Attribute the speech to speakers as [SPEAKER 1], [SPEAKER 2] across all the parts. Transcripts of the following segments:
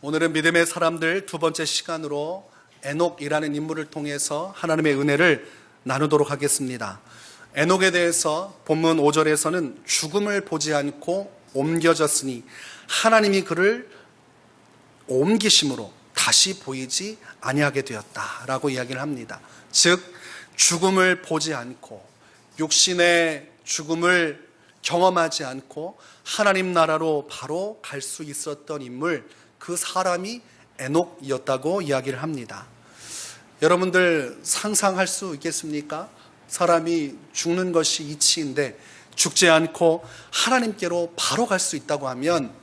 [SPEAKER 1] 오늘은 믿음의 사람들 두 번째 시간으로 에녹이라는 인물을 통해서 하나님의 은혜를 나누도록 하겠습니다. 에녹에 대해서 본문 5절에서는 죽음을 보지 않고 옮겨졌으니 하나님이 그를 옮기심으로 다시 보이지 아니하게 되었다라고 이야기를 합니다. 즉 죽음을 보지 않고 육신의 죽음을 경험하지 않고 하나님 나라로 바로 갈 수 있었던 인물, 그 사람이 에녹이었다고 이야기를 합니다. 여러분들 상상할 수 있겠습니까? 사람이 죽는 것이 이치인데 죽지 않고 하나님께로 바로 갈 수 있다고 하면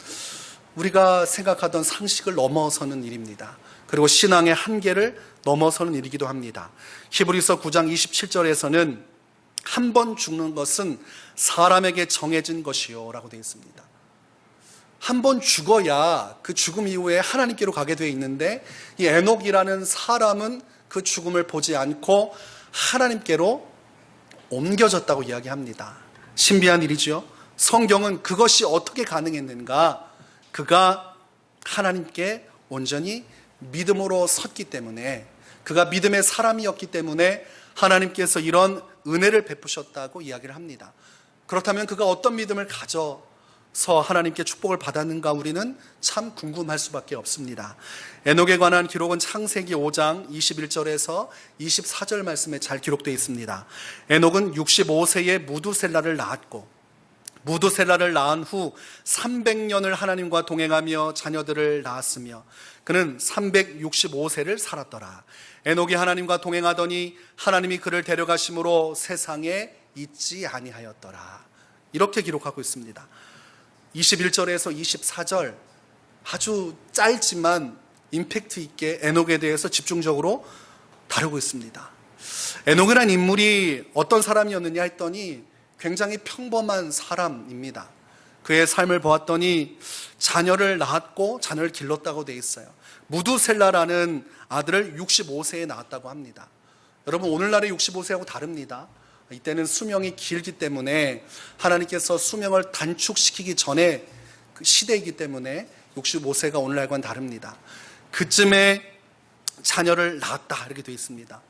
[SPEAKER 1] 우리가 생각하던 상식을 넘어서는 일입니다. 그리고 신앙의 한계를 넘어서는 일이기도 합니다. 히브리서 9장 27절에서는 한 번 죽는 것은 사람에게 정해진 것이요 라고 되어 있습니다. 한 번 죽어야 그 죽음 이후에 하나님께로 가게 되어 있는데, 이 에녹이라는 사람은 그 죽음을 보지 않고 하나님께로 옮겨졌다고 이야기합니다. 신비한 일이죠. 성경은 그것이 어떻게 가능했는가? 그가 하나님께 온전히 믿음으로 섰기 때문에, 그가 믿음의 사람이었기 때문에 하나님께서 이런 은혜를 베푸셨다고 이야기를 합니다. 그렇다면 그가 어떤 믿음을 가져서 하나님께 축복을 받았는가, 우리는 참 궁금할 수밖에 없습니다. 에녹에 관한 기록은 창세기 5장 21절에서 24절 말씀에 잘 기록되어 있습니다. 에녹은 65세에 무두셀라를 낳았고, 무두셀라를 낳은 후 300년을 하나님과 동행하며 자녀들을 낳았으며 그는 365세를 살았더라. 에녹이 하나님과 동행하더니 하나님이 그를 데려가심으로 세상에 있지 아니하였더라. 이렇게 기록하고 있습니다. 21절에서 24절 아주 짧지만 임팩트 있게 에녹에 대해서 집중적으로 다루고 있습니다. 에녹이라는 인물이 어떤 사람이었느냐 했더니 굉장히 평범한 사람입니다. 그의 삶을 보았더니 자녀를 낳았고 자녀를 길렀다고 되어 있어요. 무두셀라라는 아들을 65세에 낳았다고 합니다. 여러분, 오늘날의 65세하고 다릅니다. 이때는 수명이 길기 때문에 하나님께서 수명을 단축시키기 전에 그 시대이기 때문에 65세가 오늘날과는 다릅니다. 그쯤에 자녀를 낳았다 이렇게 되어 있습니다.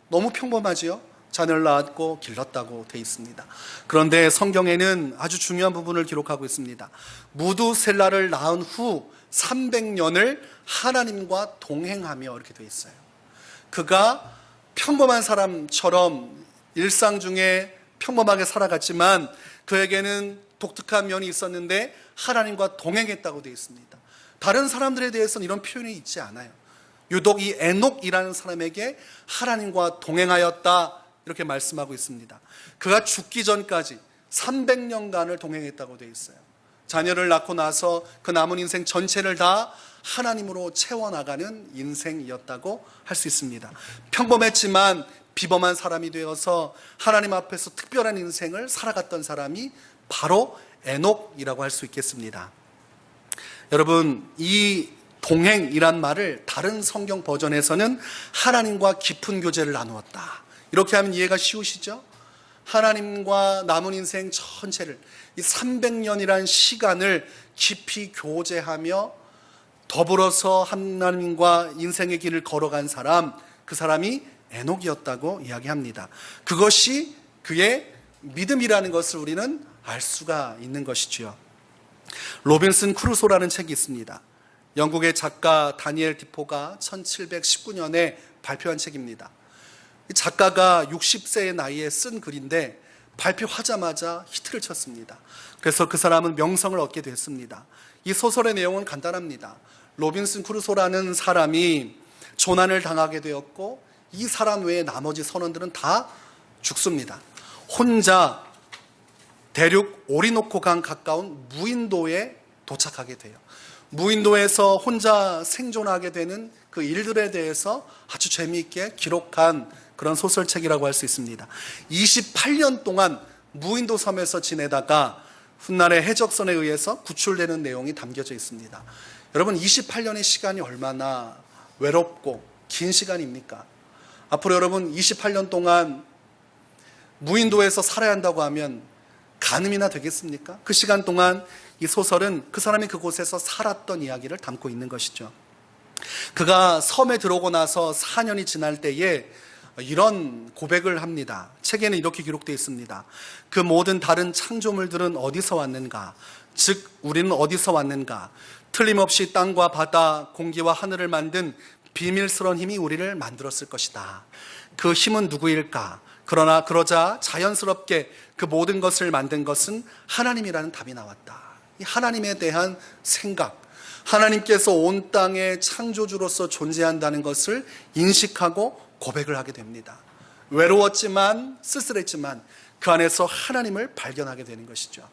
[SPEAKER 1] 너무 평범하지요? 자녀를 낳았고 길렀다고 되어 있습니다. 그런데 성경에는 아주 중요한 부분을 기록하고 있습니다. 무두셀라를 낳은 후 300년을 하나님과 동행하며 이렇게 되어 있어요. 그가 평범한 사람처럼 일상 중에 평범하게 살아갔지만 그에게는 독특한 면이 있었는데 하나님과 동행했다고 되어 있습니다. 다른 사람들에 대해서는 이런 표현이 있지 않아요. 유독 이 에녹이라는 사람에게 하나님과 동행하였다 이렇게 말씀하고 있습니다. 그가 죽기 전까지 300년간을 동행했다고 되어 있어요. 자녀를 낳고 나서 그 남은 인생 전체를 다 하나님으로 채워나가는 인생이었다고 할 수 있습니다. 평범했지만 비범한 사람이 되어서 하나님 앞에서 특별한 인생을 살아갔던 사람이 바로 에녹이라고 할 수 있겠습니다. 여러분, 이 동행이란 말을 다른 성경 버전에서는 하나님과 깊은 교제를 나누었다 이렇게 하면 이해가 쉬우시죠? 하나님과 남은 인생 전체를, 이 300년이라는 시간을 깊이 교제하며 더불어서 하나님과 인생의 길을 걸어간 사람, 그 사람이 에녹이었다고 이야기합니다. 그것이 그의 믿음이라는 것을 우리는 알 수가 있는 것이지요. 로빈슨 크루소라는 책이 있습니다. 영국의 작가 다니엘 디포가 1719년에 발표한 책입니다. 작가가 60세의 나이에 쓴 글인데 발표하자마자 히트를 쳤습니다. 그래서 그 사람은 명성을 얻게 됐습니다. 이 소설의 내용은 간단합니다. 로빈슨 크루소라는 사람이 조난을 당하게 되었고 이 사람 외에 나머지 선원들은 다 죽습니다. 혼자 대륙 오리노코강 가까운 무인도에 도착하게 돼요. 무인도에서 혼자 생존하게 되는 그 일들에 대해서 아주 재미있게 기록한 그런 소설책이라고 할 수 있습니다. 28년 동안 무인도 섬에서 지내다가 훗날의 해적선에 의해서 구출되는 내용이 담겨져 있습니다. 여러분, 28년의 시간이 얼마나 외롭고 긴 시간입니까? 앞으로 여러분 28년 동안 무인도에서 살아야 한다고 하면 가늠이나 되겠습니까? 그 시간 동안 이 소설은 그 사람이 그곳에서 살았던 이야기를 담고 있는 것이죠. 그가 섬에 들어오고 나서 4년이 지날 때에 이런 고백을 합니다. 책에는 이렇게 기록되어 있습니다. 그 모든 다른 창조물들은 어디서 왔는가? 즉 우리는 어디서 왔는가? 틀림없이 땅과 바다, 공기와 하늘을 만든 비밀스러운 힘이 우리를 만들었을 것이다. 그 힘은 누구일까? 그러자 자연스럽게 그 모든 것을 만든 것은 하나님이라는 답이 나왔다. 이 하나님에 대한 생각, 하나님께서 온 땅의 창조주로서 존재한다는 것을 인식하고 고백을 하게 됩니다. 외로웠지만 쓸쓸했지만 그 안에서 하나님을 발견하게 되는 것이죠.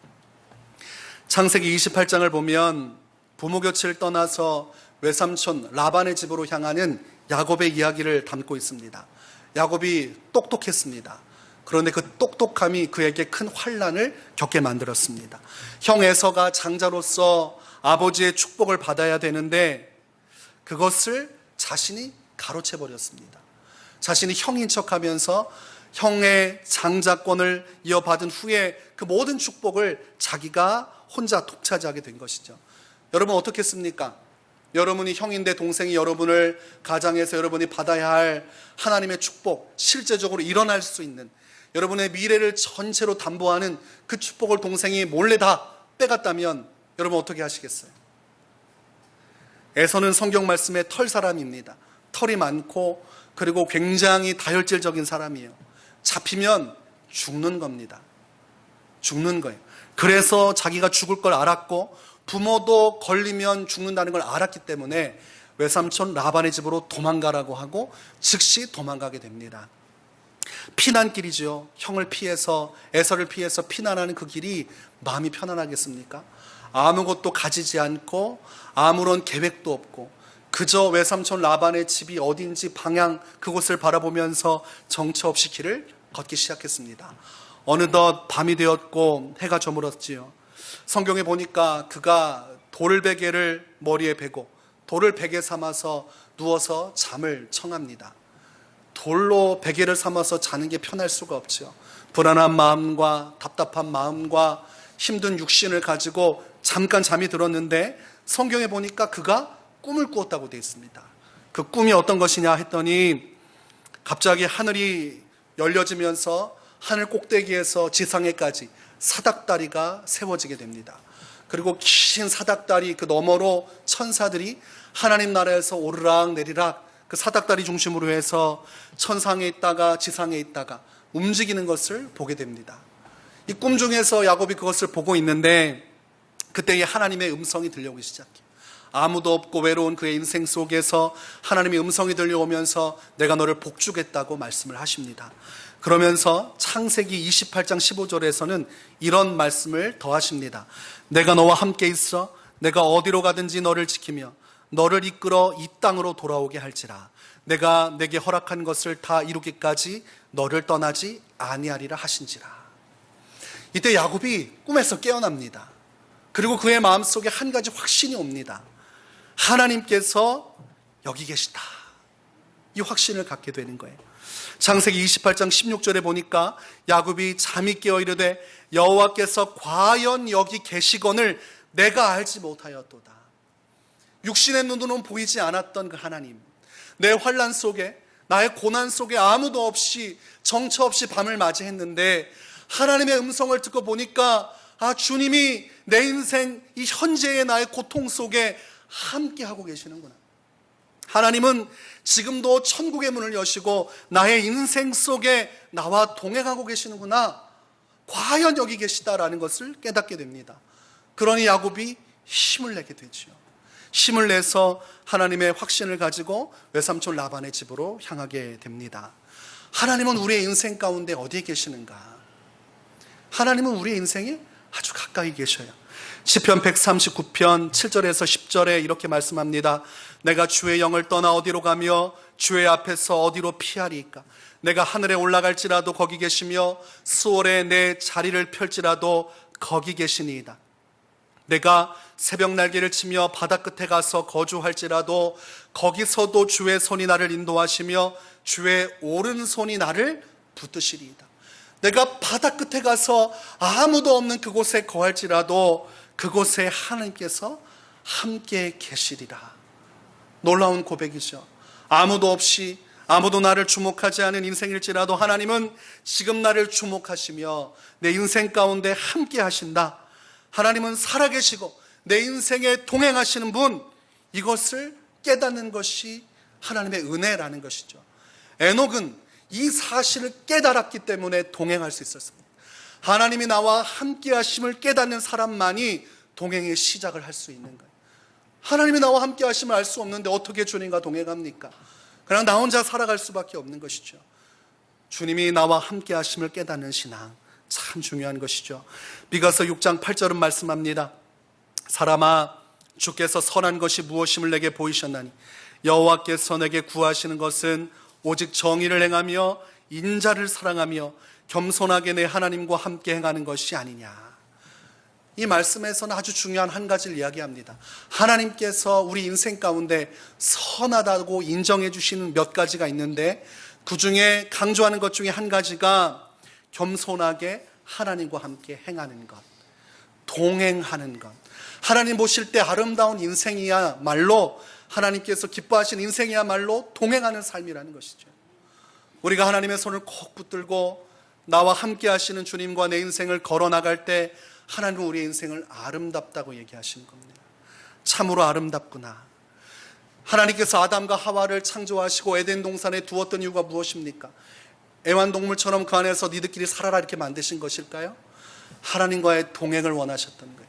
[SPEAKER 1] 창세기 28장을 보면 부모 곁을 떠나서 외삼촌 라반의 집으로 향하는 야곱의 이야기를 담고 있습니다. 야곱이 똑똑했습니다. 그런데 그 똑똑함이 그에게 큰 환난을 겪게 만들었습니다. 형 에서가 장자로서 아버지의 축복을 받아야 되는데 그것을 자신이 가로채 버렸습니다. 자신이 형인 척하면서 형의 장자권을 이어받은 후에 그 모든 축복을 자기가 혼자 독차지하게 된 것이죠. 여러분 어떻겠습니까? 여러분이 형인데 동생이 여러분을 가장해서 여러분이 받아야 할 하나님의 축복, 실제적으로 일어날 수 있는 여러분의 미래를 전체로 담보하는 그 축복을 동생이 몰래 다 빼갔다면 여러분 어떻게 하시겠어요? 에서는 성경 말씀의 털 사람입니다. 털이 많고 그리고 굉장히 다혈질적인 사람이에요. 잡히면 죽는 겁니다. 죽는 거예요. 그래서 자기가 죽을 걸 알았고 부모도 걸리면 죽는다는 걸 알았기 때문에 외삼촌 라반의 집으로 도망가라고 하고 즉시 도망가게 됩니다. 피난길이죠. 형을 피해서 에서를 피해서 피난하는 그 길이 마음이 편안하겠습니까? 아무것도 가지지 않고 아무런 계획도 없고 그저 외삼촌 라반의 집이 어딘지 방향 그곳을 바라보면서 정처 없이 길을 걷기 시작했습니다. 어느덧 밤이 되었고 해가 저물었지요. 성경에 보니까 그가 돌베개를 머리에 베고 돌을 베개 삼아서 누워서 잠을 청합니다. 돌로 베개를 삼아서 자는 게 편할 수가 없죠. 불안한 마음과 답답한 마음과 힘든 육신을 가지고 잠깐 잠이 들었는데 성경에 보니까 그가 꿈을 꾸었다고 되어 있습니다. 그 꿈이 어떤 것이냐 했더니 갑자기 하늘이 열려지면서 하늘 꼭대기에서 지상에까지 사닥다리가 세워지게 됩니다. 그리고 긴 사닥다리 그 너머로 천사들이 하나님 나라에서 오르락 내리락 그 사닥다리 중심으로 해서 천상에 있다가 지상에 있다가 움직이는 것을 보게 됩니다. 이 꿈 중에서 야곱이 그것을 보고 있는데 그때에 하나님의 음성이 들려오기 시작해요. 아무도 없고 외로운 그의 인생 속에서 하나님의 음성이 들려오면서 내가 너를 복주겠다고 말씀을 하십니다. 그러면서 창세기 28장 15절에서는 이런 말씀을 더하십니다. 내가 너와 함께 있어 내가 어디로 가든지 너를 지키며 너를 이끌어 이 땅으로 돌아오게 할지라. 내가 내게 허락한 것을 다 이루기까지 너를 떠나지 아니하리라 하신지라. 이때 야곱이 꿈에서 깨어납니다. 그리고 그의 마음속에 한 가지 확신이 옵니다. 하나님께서 여기 계시다. 이 확신을 갖게 되는 거예요. 창세기 28장 16절에 보니까 야곱이 잠이 깨어 이르되 여호와께서 과연 여기 계시거늘 내가 알지 못하였도다. 육신의 눈으로는 보이지 않았던 그 하나님, 내 환난 속에 나의 고난 속에 아무도 없이 정처 없이 밤을 맞이했는데 하나님의 음성을 듣고 보니까 주님이 내 인생 이 현재의 나의 고통 속에 함께하고 계시는구나. 하나님은 지금도 천국의 문을 여시고 나의 인생 속에 나와 동행하고 계시는구나. 과연 여기 계시다라는 것을 깨닫게 됩니다. 그러니 야곱이 힘을 내게 되죠. 힘을 내서 하나님의 확신을 가지고 외삼촌 라반의 집으로 향하게 됩니다. 하나님은 우리의 인생 가운데 어디에 계시는가? 하나님은 우리의 인생에 아주 가까이 계셔요. 시편 139편 7절에서 10절에 이렇게 말씀합니다. 내가 주의 영을 떠나 어디로 가며 주의 앞에서 어디로 피하리이까? 내가 하늘에 올라갈지라도 거기 계시며 수월에 내 자리를 펼지라도 거기 계시니이다. 내가 새벽 날개를 치며 바다 끝에 가서 거주할지라도 거기서도 주의 손이 나를 인도하시며 주의 오른손이 나를 붙드시리이다. 내가 바다 끝에 가서 아무도 없는 그곳에 거할지라도 그곳에 하나님께서 함께 계시리라. 놀라운 고백이죠. 아무도 없이, 아무도 나를 주목하지 않은 인생일지라도 하나님은 지금 나를 주목하시며 내 인생 가운데 함께 하신다. 하나님은 살아계시고 내 인생에 동행하시는 분, 이것을 깨닫는 것이 하나님의 은혜라는 것이죠. 에녹은 이 사실을 깨달았기 때문에 동행할 수 있었습니다. 하나님이 나와 함께 하심을 깨닫는 사람만이 동행의 시작을 할 수 있는 거예요. 하나님이 나와 함께 하심을 알 수 없는데 어떻게 주님과 동행합니까? 그냥 나 혼자 살아갈 수밖에 없는 것이죠. 주님이 나와 함께 하심을 깨닫는 신앙, 참 중요한 것이죠. 미가서 6장 8절은 말씀합니다. 사람아, 주께서 선한 것이 무엇임을 내게 보이셨나니 여호와께서 내게 구하시는 것은 오직 정의를 행하며 인자를 사랑하며 겸손하게 내 하나님과 함께 행하는 것이 아니냐. 이 말씀에서는 아주 중요한 한 가지를 이야기합니다. 하나님께서 우리 인생 가운데 선하다고 인정해 주시는 몇 가지가 있는데 그 중에 강조하는 것 중에 한 가지가 겸손하게 하나님과 함께 행하는 것, 동행하는 것. 하나님 보실 때 아름다운 인생이야말로, 하나님께서 기뻐하신 인생이야말로 동행하는 삶이라는 것이죠. 우리가 하나님의 손을 꼭 붙들고 나와 함께 하시는 주님과 내 인생을 걸어나갈 때 하나님은 우리의 인생을 아름답다고 얘기하시는 겁니다. 참으로 아름답구나. 하나님께서 아담과 하와를 창조하시고 에덴 동산에 두었던 이유가 무엇입니까? 애완동물처럼 그 안에서 니들끼리 살아라 이렇게 만드신 것일까요? 하나님과의 동행을 원하셨던 거예요.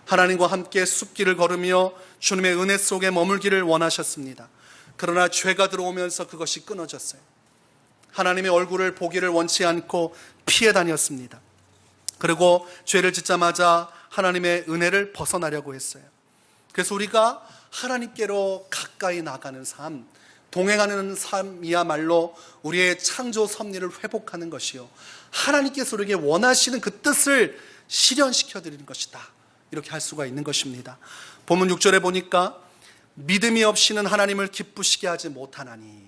[SPEAKER 1] 하나님과 함께 숲길을 걸으며 주님의 은혜 속에 머물기를 원하셨습니다. 그러나 죄가 들어오면서 그것이 끊어졌어요. 하나님의 얼굴을 보기를 원치 않고 피해 다녔습니다. 그리고 죄를 짓자마자 하나님의 은혜를 벗어나려고 했어요. 그래서 우리가 하나님께로 가까이 나가는 삶, 동행하는 삶이야말로 우리의 창조 섭리를 회복하는 것이요, 하나님께서 우리에게 원하시는 그 뜻을 실현시켜 드리는 것이다, 이렇게 할 수가 있는 것입니다. 본문 6절에 보니까 믿음이 없이는 하나님을 기쁘시게 하지 못하나니,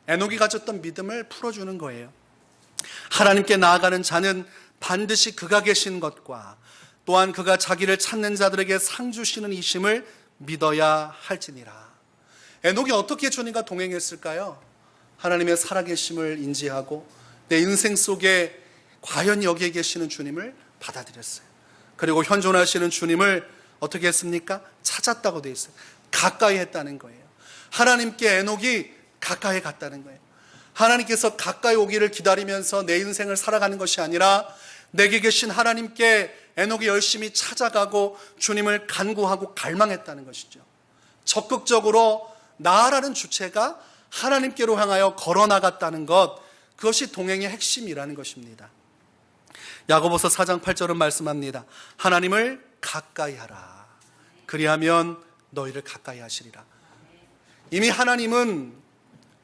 [SPEAKER 1] 에녹이 가졌던 믿음을 풀어주는 거예요. 하나님께 나아가는 자는 반드시 그가 계신 것과 또한 그가 자기를 찾는 자들에게 상 주시는 이심을 믿어야 할지니라. 에녹이 어떻게 주님과 동행했을까요? 하나님의 살아계심을 인지하고 내 인생 속에 과연 여기에 계시는 주님을 받아들였어요. 그리고 현존하시는 주님을 어떻게 했습니까? 찾았다고 되어 있어요. 가까이 했다는 거예요. 하나님께 에녹이 가까이 갔다는 거예요. 하나님께서 가까이 오기를 기다리면서 내 인생을 살아가는 것이 아니라 내게 계신 하나님께 에녹이 열심히 찾아가고 주님을 간구하고 갈망했다는 것이죠. 적극적으로 나라는 주체가 하나님께로 향하여 걸어나갔다는 것, 그것이 동행의 핵심이라는 것입니다. 야고보서 4장 8절은 말씀합니다. 하나님을 가까이 하라. 그리하면 너희를 가까이 하시리라. 이미 하나님은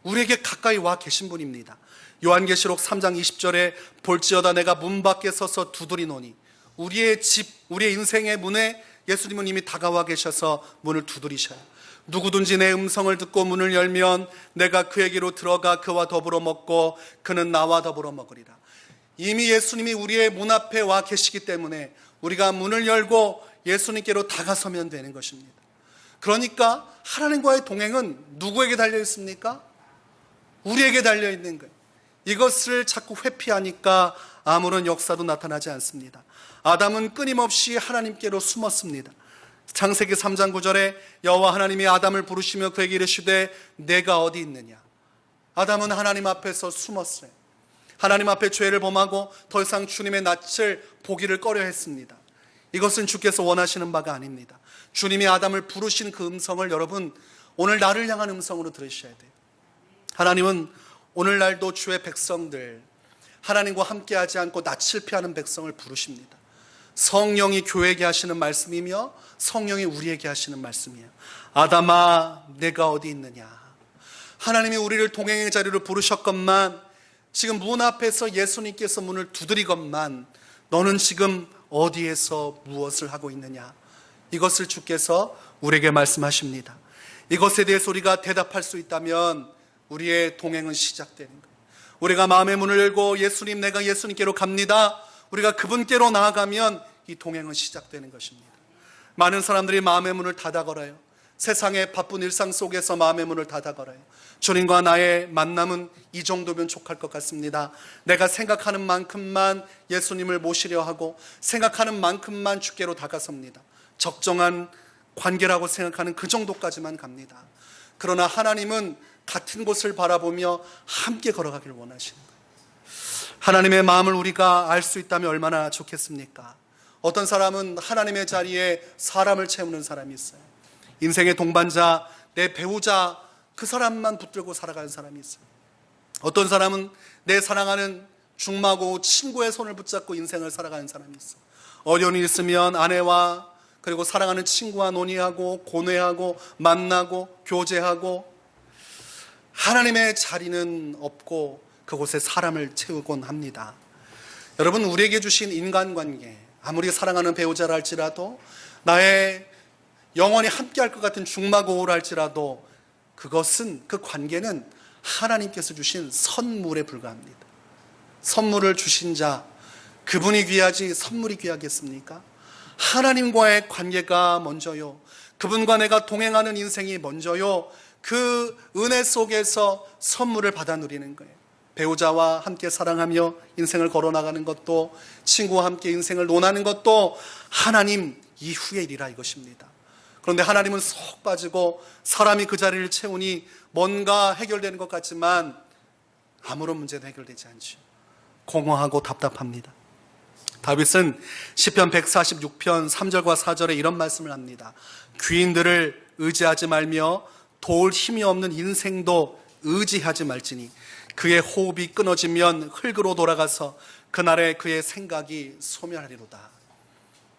[SPEAKER 1] 우리에게 가까이 와 계신 분입니다. 요한계시록 3장 20절에 볼지어다 내가 문 밖에 서서 두드리노니, 우리의 집, 우리의 인생의 문에 예수님은 이미 다가와 계셔서 문을 두드리셔요. 누구든지 내 음성을 듣고 문을 열면 내가 그에게로 들어가 그와 더불어 먹고 그는 나와 더불어 먹으리라. 이미 예수님이 우리의 문 앞에 와 계시기 때문에 우리가 문을 열고 예수님께로 다가서면 되는 것입니다. 그러니까 하나님과의 동행은 누구에게 달려 있습니까? 우리에게 달려 있는 거예요. 이것을 자꾸 회피하니까 아무런 역사도 나타나지 않습니다. 아담은 끊임없이 하나님께로 숨었습니다. 창세기 3장 9절에 여호와 하나님이 아담을 부르시며 그에게 이르시되 내가 어디 있느냐. 아담은 하나님 앞에서 숨었어요. 하나님 앞에 죄를 범하고 더 이상 주님의 낯을 보기를 꺼려했습니다. 이것은 주께서 원하시는 바가 아닙니다. 주님이 아담을 부르신 그 음성을 여러분 오늘 나를 향한 음성으로 들으셔야 돼요. 하나님은 오늘날도 주의 백성들, 하나님과 함께하지 않고 낯을 피하는 백성을 부르십니다. 성령이 교회에게 하시는 말씀이며 성령이 우리에게 하시는 말씀이에요. 아담아 내가 어디 있느냐. 하나님이 우리를 동행의 자리로 부르셨건만, 지금 문 앞에서 예수님께서 문을 두드리건만 너는 지금 어디에서 무엇을 하고 있느냐. 이것을 주께서 우리에게 말씀하십니다. 이것에 대해서 우리가 대답할 수 있다면 우리의 동행은 시작되는 거예요. 우리가 마음의 문을 열고 예수님, 내가 예수님께로 갑니다, 우리가 그분께로 나아가면 이 동행은 시작되는 것입니다. 많은 사람들이 마음의 문을 닫아 걸어요. 세상의 바쁜 일상 속에서 마음의 문을 닫아 걸어요. 주님과 나의 만남은 이 정도면 족할 것 같습니다. 내가 생각하는 만큼만 예수님을 모시려 하고 생각하는 만큼만 주께로 다가섭니다. 적정한 관계라고 생각하는 그 정도까지만 갑니다. 그러나 하나님은 같은 곳을 바라보며 함께 걸어가길 원하시는 거예요. 하나님의 마음을 우리가 알 수 있다면 얼마나 좋겠습니까? 어떤 사람은 하나님의 자리에 사람을 채우는 사람이 있어요. 인생의 동반자, 내 배우자, 그 사람만 붙들고 살아가는 사람이 있어요. 어떤 사람은 내 사랑하는 중마고 친구의 손을 붙잡고 인생을 살아가는 사람이 있어요. 어려운 일 있으면 아내와 그리고 사랑하는 친구와 논의하고 고뇌하고 만나고 교제하고, 하나님의 자리는 없고 그곳에 사람을 채우곤 합니다. 여러분, 우리에게 주신 인간관계, 아무리 사랑하는 배우자라 할지라도, 나의 영원히 함께할 것 같은 중마고우라 할지라도, 그것은, 그 관계는 하나님께서 주신 선물에 불과합니다. 선물을 주신 자, 그분이 귀하지 선물이 귀하겠습니까? 하나님과의 관계가 먼저요. 그분과 내가 동행하는 인생이 먼저요. 그 은혜 속에서 선물을 받아 누리는 거예요. 배우자와 함께 사랑하며 인생을 걸어나가는 것도, 친구와 함께 인생을 논하는 것도 하나님 이후의 일이라 이것입니다. 그런데 하나님은 쏙 빠지고 사람이 그 자리를 채우니 뭔가 해결되는 것 같지만 아무런 문제도 해결되지 않죠. 공허하고 답답합니다. 다윗은 시편 146편 3절과 4절에 이런 말씀을 합니다. 귀인들을 의지하지 말며 도울 힘이 없는 인생도 의지하지 말지니 그의 호흡이 끊어지면 흙으로 돌아가서 그날에 그의 생각이 소멸하리로다.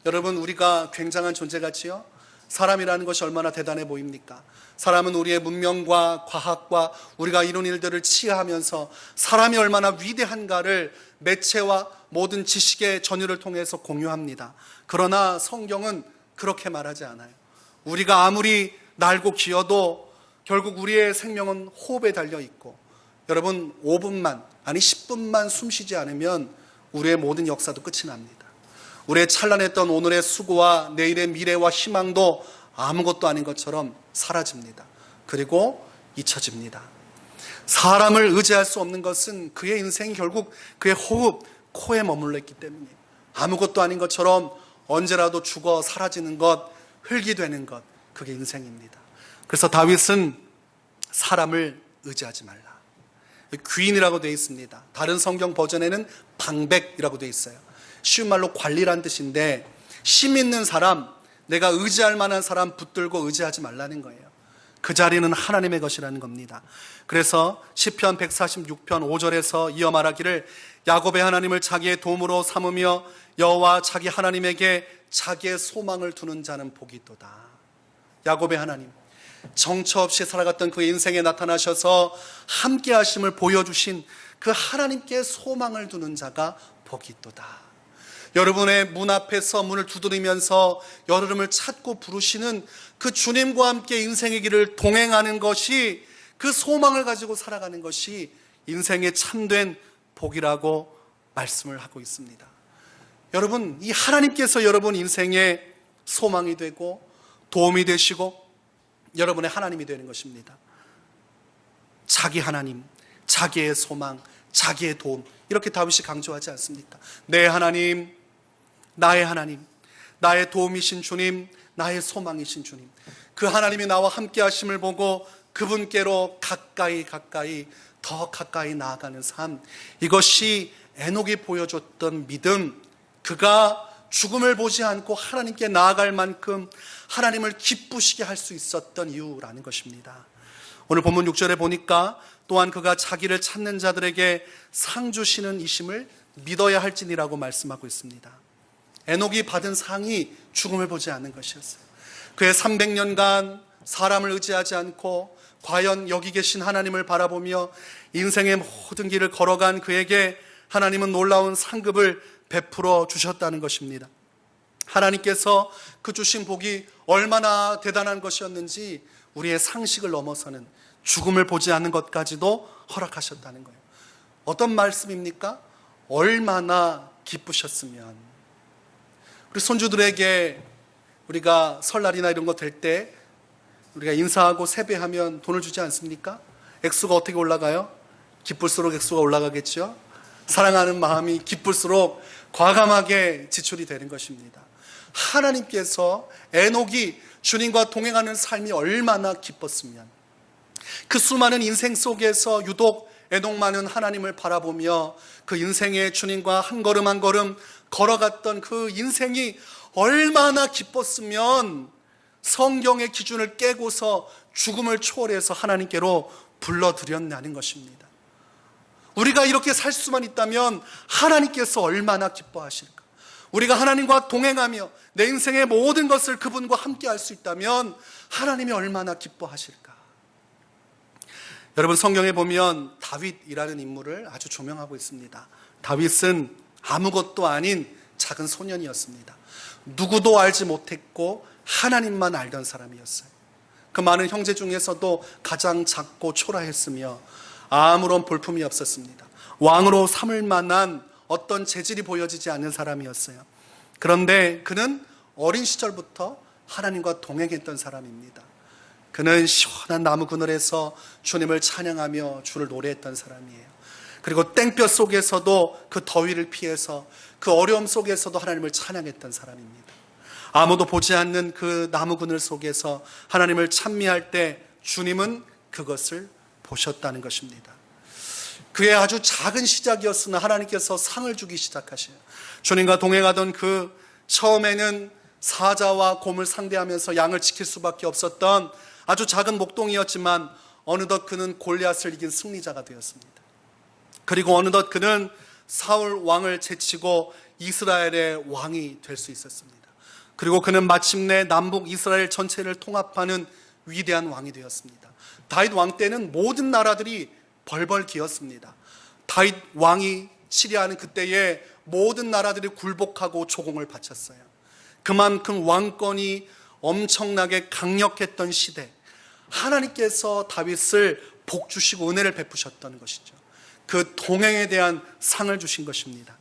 [SPEAKER 1] 여러분, 우리가 굉장한 존재같이요, 사람이라는 것이 얼마나 대단해 보입니까? 사람은 우리의 문명과 과학과 우리가 이룬 일들을 치하하면서 사람이 얼마나 위대한가를 매체와 모든 지식의 전율을 통해서 공유합니다. 그러나 성경은 그렇게 말하지 않아요. 우리가 아무리 날고 기어도 결국 우리의 생명은 호흡에 달려 있고, 여러분, 5분만 아니 10분만 숨 쉬지 않으면 우리의 모든 역사도 끝이 납니다. 우리의 찬란했던 오늘의 수고와 내일의 미래와 희망도 아무것도 아닌 것처럼 사라집니다. 그리고 잊혀집니다. 사람을 의지할 수 없는 것은 그의 인생이 결국 그의 호흡, 코에 머물러 있기 때문이에요. 아무것도 아닌 것처럼 언제라도 죽어 사라지는 것, 흙이 되는 것, 그게 인생입니다. 그래서 다윗은 사람을 의지하지 말라. 귀인이라고 되어 있습니다. 다른 성경 버전에는 방백이라고 되어 있어요. 쉬운 말로 관리란 뜻인데, 심 있는 사람, 내가 의지할 만한 사람 붙들고 의지하지 말라는 거예요. 그 자리는 하나님의 것이라는 겁니다. 그래서 시편 146편 5절에서 이어 말하기를, 야곱의 하나님을 자기의 도움으로 삼으며 여호와 자기 하나님에게 자기의 소망을 두는 자는 복이 있도다. 야곱의 하나님, 정처 없이 살아갔던 그 인생에 나타나셔서 함께 하심을 보여주신 그 하나님께 소망을 두는 자가 복이 있도다. 여러분의 문 앞에서 문을 두드리면서 여름을 찾고 부르시는 그 주님과 함께 인생의 길을 동행하는 것이, 그 소망을 가지고 살아가는 것이 인생의 참된 복이라고 말씀을 하고 있습니다. 여러분, 이 하나님께서 여러분 인생의 소망이 되고 도움이 되시고 여러분의 하나님이 되는 것입니다. 자기 하나님, 자기의 소망, 자기의 도움, 이렇게 다윗이 강조하지 않습니까? 내 하나님, 나의 하나님, 나의 도움이신 주님, 나의 소망이신 주님, 그 하나님이 나와 함께 하심을 보고 그분께로 가까이 더 가까이 나아가는 삶, 이것이 에녹이 보여줬던 믿음, 그가 죽음을 보지 않고 하나님께 나아갈 만큼 하나님을 기쁘시게 할 수 있었던 이유라는 것입니다. 오늘 본문 6절에 보니까 또한 그가 자기를 찾는 자들에게 상 주시는 이심을 믿어야 할지니라고 말씀하고 있습니다. 에녹이 받은 상이 죽음을 보지 않는 것이었어요. 그의 300년간 사람을 의지하지 않고 과연 여기 계신 하나님을 바라보며 인생의 모든 길을 걸어간 그에게 하나님은 놀라운 상급을 베풀어 주셨다는 것입니다. 하나님께서 그 주신 복이 얼마나 대단한 것이었는지 우리의 상식을 넘어서는 죽음을 보지 않는 것까지도 허락하셨다는 거예요. 어떤 말씀입니까? 얼마나 기쁘셨으면. 우리 손주들에게 우리가 설날이나 이런 거 될 때 우리가 인사하고 세배하면 돈을 주지 않습니까? 액수가 어떻게 올라가요? 기쁠수록 액수가 올라가겠죠. 사랑하는 마음이 기쁠수록 과감하게 지출이 되는 것입니다. 하나님께서 에녹이 주님과 동행하는 삶이 얼마나 기뻤으면 그 수많은 인생 속에서 유독 에녹만은 하나님을 바라보며 그 인생의 주님과 한 걸음 한 걸음 걸어갔던 그 인생이 얼마나 기뻤으면 성경의 기준을 깨고서 죽음을 초월해서 하나님께로 불러들였냐는 것입니다. 우리가 이렇게 살 수만 있다면 하나님께서 얼마나 기뻐하실까? 우리가 하나님과 동행하며 내 인생의 모든 것을 그분과 함께 할 수 있다면 하나님이 얼마나 기뻐하실까? 여러분, 성경에 보면 다윗이라는 인물을 아주 조명하고 있습니다. 다윗은 아무것도 아닌 작은 소년이었습니다. 누구도 알지 못했고 하나님만 알던 사람이었어요. 그 많은 형제 중에서도 가장 작고 초라했으며 아무런 볼품이 없었습니다. 왕으로 삼을 만한 어떤 재질이 보여지지 않는 사람이었어요. 그런데 그는 어린 시절부터 하나님과 동행했던 사람입니다. 그는 시원한 나무 그늘에서 주님을 찬양하며 주를 노래했던 사람이에요. 그리고 땡볕 속에서도 그 더위를 피해서 그 어려움 속에서도 하나님을 찬양했던 사람입니다. 아무도 보지 않는 그 나무 그늘 속에서 하나님을 찬미할 때 주님은 그것을 보셨다는 것입니다. 그의 아주 작은 시작이었으나 하나님께서 상을 주기 시작하셔요. 주님과 동행하던 그 처음에는 사자와 곰을 상대하면서 양을 지킬 수밖에 없었던 아주 작은 목동이었지만 어느덧 그는 골리앗을 이긴 승리자가 되었습니다. 그리고 어느덧 그는 사울 왕을 제치고 이스라엘의 왕이 될 수 있었습니다. 그리고 그는 마침내 남북 이스라엘 전체를 통합하는 위대한 왕이 되었습니다. 다윗 왕 때는 모든 나라들이 벌벌 기었습니다. 다윗 왕이 치리하는 그때에 모든 나라들이 굴복하고 조공을 바쳤어요. 그만큼 왕권이 엄청나게 강력했던 시대, 하나님께서 다윗을 복 주시고 은혜를 베푸셨던 것이죠. 그 동행에 대한 상을 주신 것입니다.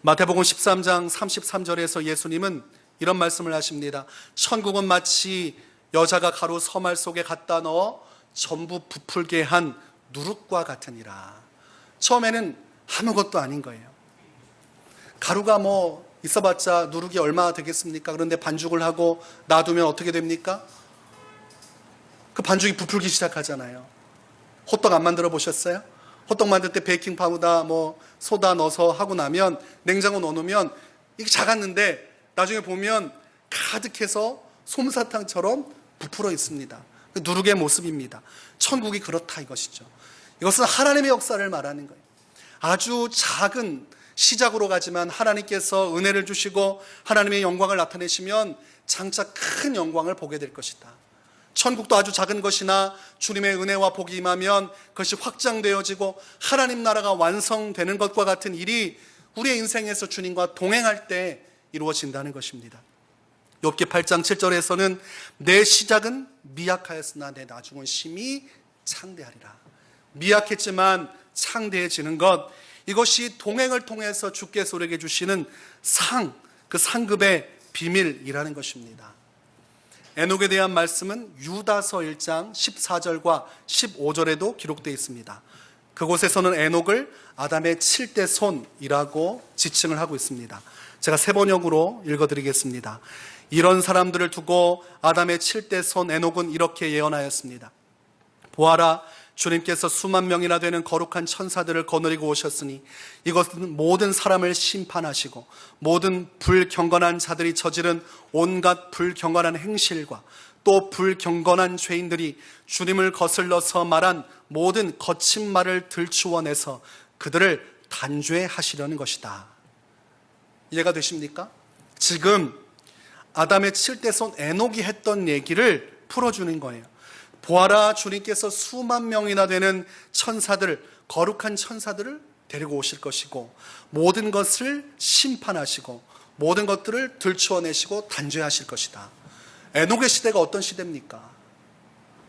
[SPEAKER 1] 마태복음 13장 33절에서 예수님은 이런 말씀을 하십니다. 천국은 마치 여자가 가루 서말 속에 갖다 넣어 전부 부풀게 한 누룩과 같으니라. 처음에는 아무것도 아닌 거예요. 가루가 있어봤자 누룩이 얼마나 되겠습니까? 그런데 반죽을 하고 놔두면 어떻게 됩니까? 그 반죽이 부풀기 시작하잖아요. 호떡 안 만들어 보셨어요? 호떡 만들 때 베이킹 파우더, 소다 넣어서 하고 나면 냉장고 넣어놓으면 이게 작았는데 나중에 보면 가득해서 솜사탕처럼 부풀어 있습니다. 그 누룩의 모습입니다. 천국이 그렇다 이것이죠. 이것은 하나님의 역사를 말하는 거예요. 아주 작은 시작으로 가지만 하나님께서 은혜를 주시고 하나님의 영광을 나타내시면 장차 큰 영광을 보게 될 것이다. 천국도 아주 작은 것이나 주님의 은혜와 복이 임하면 그것이 확장되어지고 하나님 나라가 완성되는 것과 같은 일이 우리의 인생에서 주님과 동행할 때 이루어진다는 것입니다. 욥기 8장 7절에서는 내 시작은 미약하였으나 내 나중은 심히 창대하리라. 미약했지만 창대해지는 것, 이것이 동행을 통해서 주께서 우리에게 주시는 상, 그 상급의 비밀이라는 것입니다. 에녹에 대한 말씀은 유다서 1장 14절과 15절에도 기록되어 있습니다. 그곳에서는 에녹을 아담의 7대 손이라고 지칭을 하고 있습니다. 제가 세 번역으로 읽어드리겠습니다. 이런 사람들을 두고 아담의 7대 손 에녹은 이렇게 예언하였습니다. 보아라, 주님께서 수만 명이나 되는 거룩한 천사들을 거느리고 오셨으니 이것은 모든 사람을 심판하시고 모든 불경건한 자들이 저지른 온갖 불경건한 행실과 또 불경건한 죄인들이 주님을 거슬러서 말한 모든 거친 말을 들추어내서 그들을 단죄하시려는 것이다. 이해가 되십니까? 지금 아담의 7대 손 에녹이 했던 얘기를 풀어주는 거예요. 보아라, 주님께서 수만 명이나 되는 천사들, 거룩한 천사들을 데리고 오실 것이고 모든 것을 심판하시고 모든 것들을 들추어내시고 단죄하실 것이다. 에녹의 시대가 어떤 시대입니까?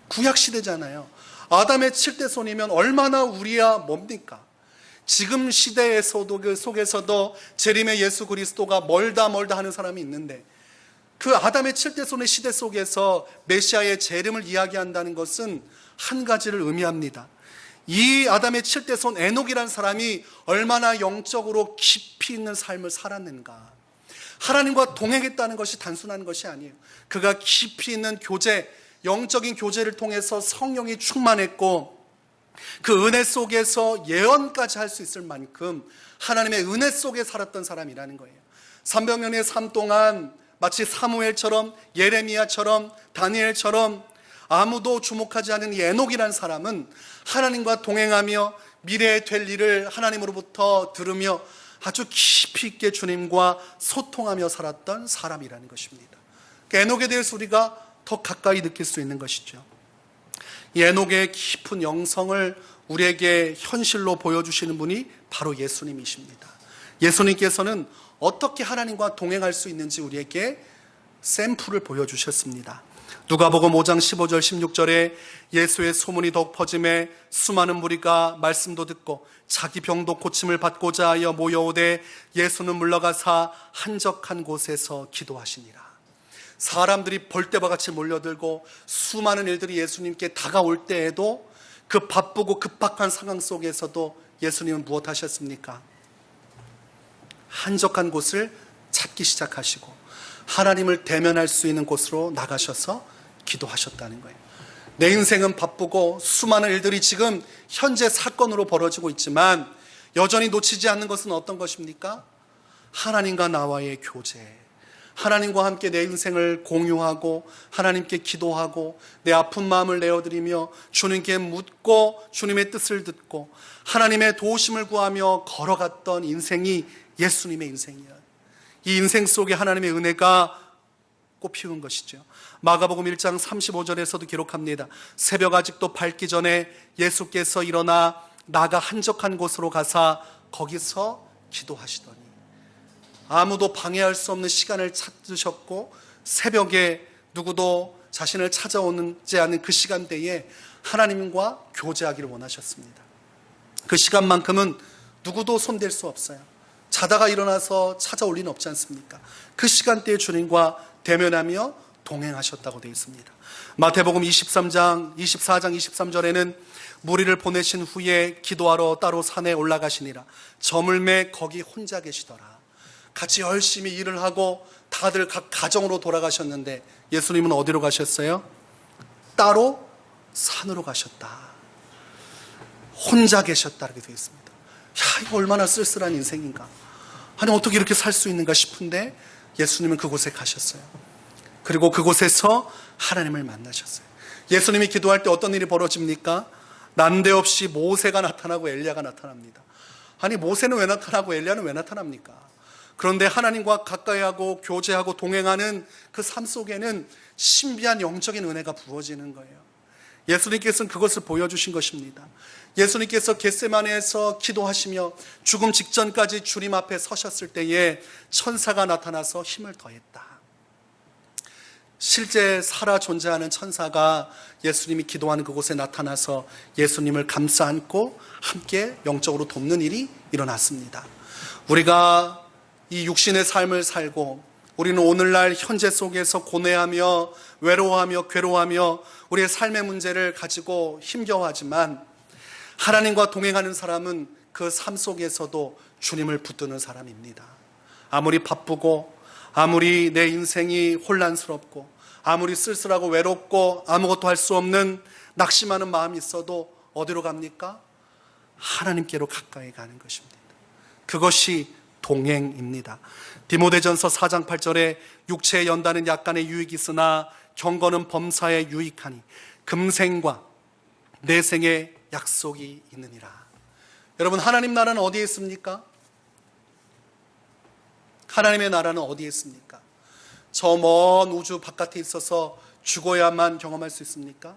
[SPEAKER 1] 구약 시대잖아요. 아담의 7대 손이면 얼마나 우리야 뭡니까? 지금 시대에서도 그 속에서도 재림의 예수 그리스도가 멀다 하는 사람이 있는데 그 아담의 칠대손의 시대 속에서 메시아의 재림을 이야기한다는 것은 한 가지를 의미합니다. 이 아담의 칠대손 에녹이라는 사람이 얼마나 영적으로 깊이 있는 삶을 살았는가. 하나님과 동행했다는 것이 단순한 것이 아니에요. 그가 깊이 있는 교제, 영적인 교제를 통해서 성령이 충만했고 그 은혜 속에서 예언까지 할 수 있을 만큼 하나님의 은혜 속에 살았던 사람이라는 거예요. 300년의 삶 동안 마치 사무엘처럼, 예레미야처럼, 다니엘처럼 아무도 주목하지 않은 이 에녹이라는 사람은 하나님과 동행하며 미래에 될 일을 하나님으로부터 들으며 아주 깊이 있게 주님과 소통하며 살았던 사람이라는 것입니다. 에녹에 대해서 우리가 더 가까이 느낄 수 있는 것이죠. 이 에녹의 깊은 영성을 우리에게 현실로 보여주시는 분이 바로 예수님이십니다. 예수님께서는 어떻게 하나님과 동행할 수 있는지 우리에게 샘플을 보여주셨습니다. 누가복음 5장 15절 16절에 예수의 소문이 더욱 퍼짐에 수많은 무리가 말씀도 듣고 자기 병도 고침을 받고자 하여 모여오되 예수는 물러가사 한적한 곳에서 기도하시니라. 사람들이 벌떼와 같이 몰려들고 수많은 일들이 예수님께 다가올 때에도 그 바쁘고 급박한 상황 속에서도 예수님은 무엇 하셨습니까? 한적한 곳을 찾기 시작하시고 하나님을 대면할 수 있는 곳으로 나가셔서 기도하셨다는 거예요. 내 인생은 바쁘고 수많은 일들이 지금 현재 사건으로 벌어지고 있지만 여전히 놓치지 않는 것은 어떤 것입니까? 하나님과 나와의 교제, 하나님과 함께 내 인생을 공유하고 하나님께 기도하고 내 아픈 마음을 내어드리며 주님께 묻고 주님의 뜻을 듣고 하나님의 도우심을 구하며 걸어갔던 인생이 예수님의 인생이에요. 이 인생 속에 하나님의 은혜가 꽃피운 것이죠. 마가복음 1장 35절에서도 기록합니다. 새벽 아직도 밝기 전에 예수께서 일어나 나가 한적한 곳으로 가사 거기서 기도하시더니 아무도 방해할 수 없는 시간을 찾으셨고 새벽에 누구도 자신을 찾아오지 않은 그 시간대에 하나님과 교제하기를 원하셨습니다. 그 시간만큼은 누구도 손댈 수 없어요. 자다가 일어나서 찾아올 리는 없지 않습니까? 그 시간대에 주님과 대면하며 동행하셨다고 되어 있습니다. 마태복음 24장 23절에는 무리를 보내신 후에 기도하러 따로 산에 올라가시니라. 저물매 거기 혼자 계시더라. 같이 열심히 일을 하고 다들 각 가정으로 돌아가셨는데 예수님은 어디로 가셨어요? 따로 산으로 가셨다. 혼자 계셨다 이렇게 되어 있습니다. 야, 이거 얼마나 쓸쓸한 인생인가. 아니 어떻게 이렇게 살 수 있는가 싶은데 예수님은 그곳에 가셨어요. 그리고 그곳에서 하나님을 만나셨어요. 예수님이 기도할 때 어떤 일이 벌어집니까? 난데없이 모세가 나타나고 엘리야가 나타납니다. 아니 모세는 왜 나타나고 엘리야는 왜 나타납니까? 그런데 하나님과 가까이하고 교제하고 동행하는 그 삶 속에는 신비한 영적인 은혜가 부어지는 거예요. 예수님께서는 그것을 보여주신 것입니다. 예수님께서 겟세마네에서 기도하시며 죽음 직전까지 주님 앞에 서셨을 때에 천사가 나타나서 힘을 더했다. 실제 살아 존재하는 천사가 예수님이 기도하는 그곳에 나타나서 예수님을 감싸 안고 함께 영적으로 돕는 일이 일어났습니다. 우리가 이 육신의 삶을 살고 우리는 오늘날 현재 속에서 고뇌하며 외로워하며 괴로워하며 우리의 삶의 문제를 가지고 힘겨워하지만 하나님과 동행하는 사람은 그 삶 속에서도 주님을 붙드는 사람입니다. 아무리 바쁘고 아무리 내 인생이 혼란스럽고 아무리 쓸쓸하고 외롭고 아무것도 할 수 없는 낙심하는 마음이 있어도 어디로 갑니까? 하나님께로 가까이 가는 것입니다. 그것이 동행입니다. 디모데전서 4장 8절에 육체의 연단은 약간의 유익이 있으나 경건은 범사에 유익하니 금생과 내생의 약속이 있느니라. 여러분 하나님 나라는 어디에 있습니까? 하나님의 나라는 어디에 있습니까? 저 먼 우주 바깥에 있어서 죽어야만 경험할 수 있습니까?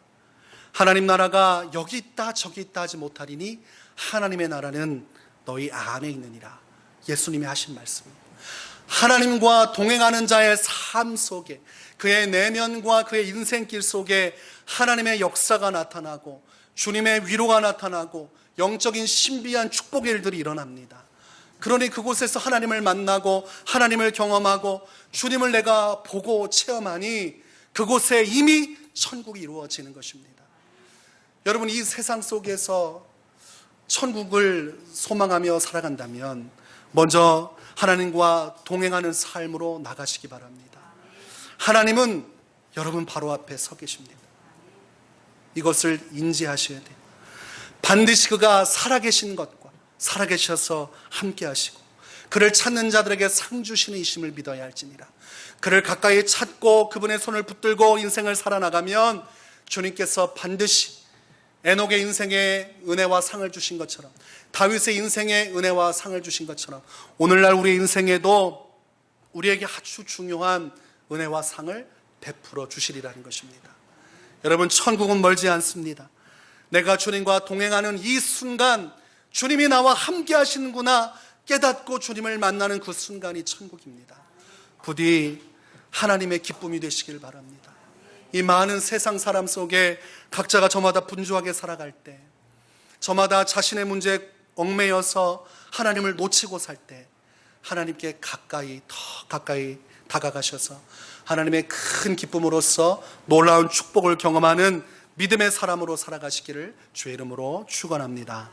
[SPEAKER 1] 하나님 나라가 여기 있다 저기 있다 하지 못하리니 하나님의 나라는 너희 안에 있느니라. 예수님이 하신 말씀입니다. 하나님과 동행하는 자의 삶 속에 그의 내면과 그의 인생길 속에 하나님의 역사가 나타나고 주님의 위로가 나타나고 영적인 신비한 축복의 일들이 일어납니다. 그러니 그곳에서 하나님을 만나고 하나님을 경험하고 주님을 내가 보고 체험하니 그곳에 이미 천국이 이루어지는 것입니다. 여러분, 이 세상 속에서 천국을 소망하며 살아간다면 먼저 하나님과 동행하는 삶으로 나가시기 바랍니다. 하나님은 여러분 바로 앞에 서 계십니다. 이것을 인지하셔야 돼요. 반드시 그가 살아계신 것과 살아계셔서 함께 하시고 그를 찾는 자들에게 상 주시는 이심을 믿어야 할지니라. 그를 가까이 찾고 그분의 손을 붙들고 인생을 살아나가면 주님께서 반드시 에녹의 인생에 은혜와 상을 주신 것처럼, 다윗의 인생에 은혜와 상을 주신 것처럼 오늘날 우리 인생에도 우리에게 아주 중요한 은혜와 상을 베풀어 주시리라는 것입니다. 여러분, 천국은 멀지 않습니다. 내가 주님과 동행하는 이 순간 주님이 나와 함께 하시는구나 깨닫고 주님을 만나는 그 순간이 천국입니다. 부디 하나님의 기쁨이 되시길 바랍니다. 이 많은 세상 사람 속에 각자가 저마다 분주하게 살아갈 때, 저마다 자신의 문제에 얽매여서 하나님을 놓치고 살 때 하나님께 가까이, 더 가까이 다가가셔서 하나님의 큰 기쁨으로써 놀라운 축복을 경험하는 믿음의 사람으로 살아가시기를 주의 이름으로 축원합니다.